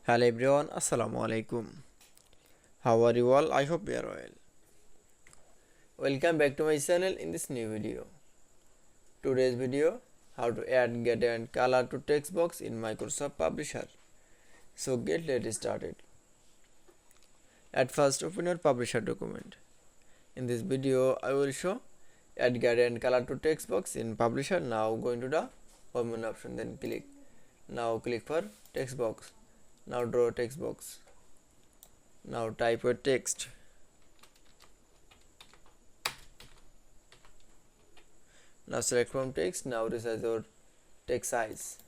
Hello everyone, Assalamu alaikum. How are you all? I hope you are well. Welcome back to my channel in this new video. Today's video, how to add, get and color to text box in Microsoft Publisher. So let's started. At first open your Publisher document. In this video, I will show add, get and color to text box in Publisher. Now go into the home menu option, then click. Now click for text box. Now draw text box. Now type your text. Now select from text. Now resize your text size.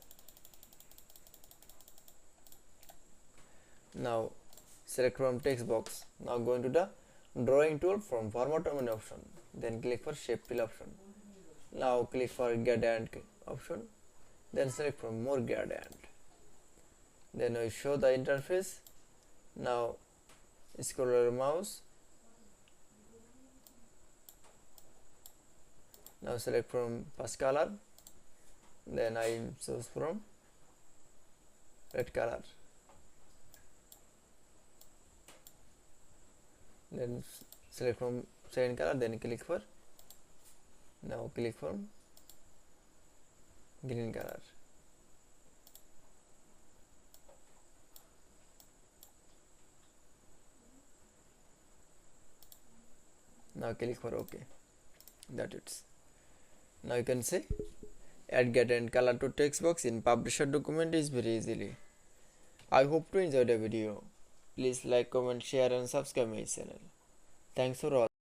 Now select from text box. Now go into the drawing tool from format menu option. Then click for shape fill option. Now click for gradient option. Then select from more gradient. Then we show the interface. Now scroll your mouse. Now select from first color. Then I choose from red color. Then select from second color. Then click for. Now click from green color. Now click for OK. That's it. Now you can say add, get and color to text box in Publisher document is very easily. I hope to enjoy the video. Please like, comment, share and subscribe my channel. Thanks for watching.